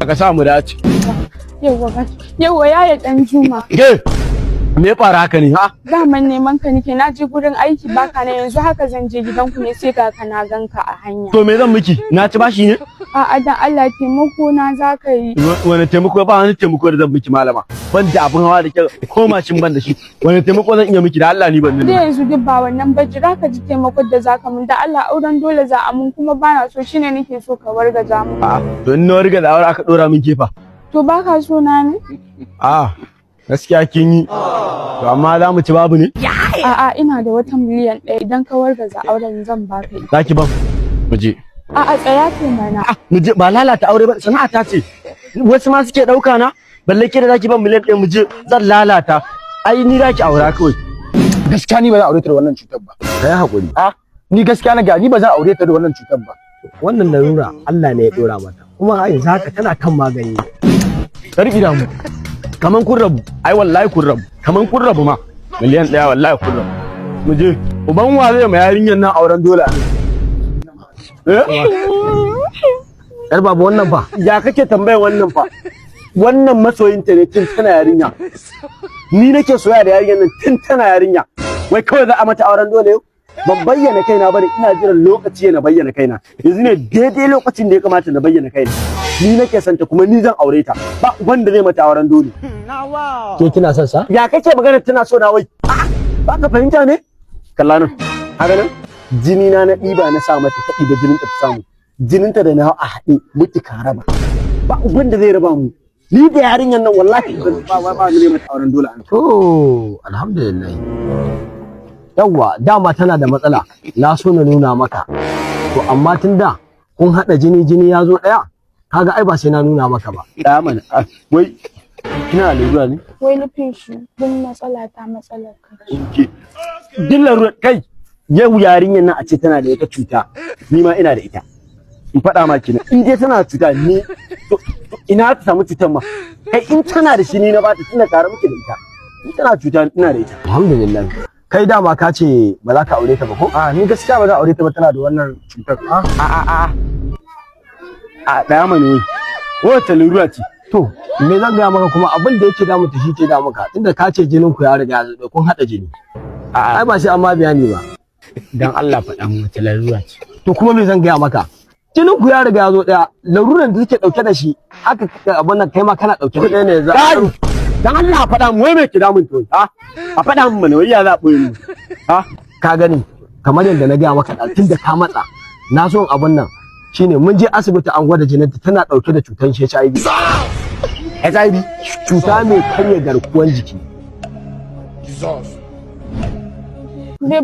Ka sa mu dace. Yawwa yaya dan Juma. Ke me fara haka ne ha? Daman neman ka nake na je gurin aiki baka na yanzu haka zan je gidanku ne sai ka na ganka a hanya. To me zan miki? Na ci bashi ne? A'a dan Allah taimako na zaka yi. Wani taimako ba wani taimako da zan miki malama. Ban da abin hawa da ke ko mashin ban da shi. Wani taimako zan iya miki da Allah ni ban Da ne. yanzu duk ba wannan ba jira ka ji taimakon da zaka mun da Allah auren dole za a mun kuma bana so shine nake so ka wargaza mu. A'a to in na warga da aure aka dora min kefa. To baka so na ne? A'a gaskiya kin yi. To amma za mu ci babu ne? A'a ina da wata miliyan 1 idan ka wargaza auren zan baka ita. Zaki ban. Mu je. A'a tsaya ke mana. Mu je ba lalata aure ba sana'a ta ce. Wasu ma suke dauka na balle ke da zaki ban miliyan 1 mu je zan lalata. Ai ni zaki aura kawai. Gaskiya ni ba zan aure ta da wannan cutar ba. Kai hakuri. Ni gaskiya na ga ni ba zan aure ta da wannan cutar ba. Wannan larura Allah ne ya dora mata. Kuma a yanzu haka tana kan magani. Karki da mu. Kaman kun rabu. Ai wallahi kun rabu. Kaman kun rabu ma. Miliyan 1 wallahi kun rabu. Mu je. Uban wa zai ma yarinyar nan auren dole ne. Yar babu wannan fa. Ya kake tambaya wannan fa? Wannan masoyinta ne tun tana yarinya. Ni nake soyayya da yarinyar nan tun tana yarinya. Wai kawai za a mata auren dole yau? Ban bayyana kaina bane ina jiran lokaci na bayyana kaina. Yanzu ne daidai lokacin da ya kamata na bayyana kaina. Ni nake santa kuma ni zan aure ta. Ba wanda zai mata auren dole. Ke kina son sa? Ya kake magana tana so na wai? Ba ka fahimta ne? Kalla nan. Haka nan? Jini na ɗiba na sa mata ta ɗiba jinin ta samu. Jininta da na a haɗe muki ka raba. Ba wanda zai raba mu. Ni da yarinyar nan wallahi ba ni mata auren dole an. To alhamdulillah. Yawwa dama tana da matsala. Na so na nuna maka. To amma tunda kun haɗa jini ya zo ɗaya. Kaga ai ba sai na nuna maka ba. Ya mana. Wai kina da lura ne? Wai nufin shi duk matsala ta matsalar ka. Duk larura kai yau yarinyar nan a ce tana da wata cuta ni ma ina da ita. In faɗa ma kenan in dai tana cuta ni ina ta samu cutar ma kai in tana da shi ni na bata tunda tare muke da ita in tana cuta ina da ita. Alhamdulillah. Kai dama ka ce ba za ka aure ta ba ko? Ni gaskiya ba za aure ta ba tana da wannan cutar. A ɗaya mana wai wata lura ce. To me zan gaya maka kuma abin da yake damu ta shi ke damu ka tunda ka ce jinin ku ya riga ya zo kun haɗa jini. Ai ba sai amma bayani ba. Dan Allah faɗa mu wata larura ce. To kuma me zan gaya maka? Jinin ku ya riga ya zo ɗaya laruran da take ɗauke da shi haka abin nan kai ma kana ɗauke da ɗaya ne za. Dan Allah faɗa mu wai me ke damun to a faɗa mu mana wai ya za ɓoye mu ka gani kamar yadda na gaya maka tun da ka matsa na son abin nan shine mun je asibiti an gwada jininta tana ɗauke da cutar HIV. HIV cuta mai karya garkuwar jiki.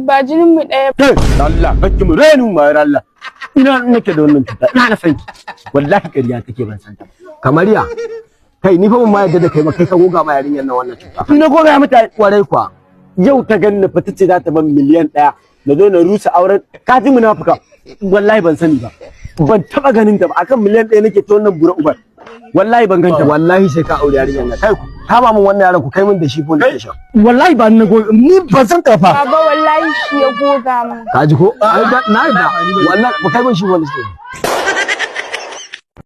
Ba jinin mu ɗaya. Allah kake mu renu ma Allah. Ina nake da wannan cuta ina na sanki. Wallahi ƙarya take ban san ta. Kamar ya kai ni fa mun ma yadda da kai ba kai ka goga ma yarinyar nan wannan cuta. Ina goga mata kwarai kwa. Yau ta ganni fa tace za ta ban miliyan 1 na zo na rusa auren ka ji munafuka wallahi ban sani ba. Ban taba ganin ta ba akan miliyan 1 nake ta wannan bura ubar. Wallahi ban ganta wallahi sai ka aure yarinyar nan kai ku kama mun wannan yaron ku kai mun da shi police station. Wallahi ba na goga ni ban san ta fa. Baba wallahi shi ya goga mu. Ka ji ko? Na da wallahi ku kai mun shi police station.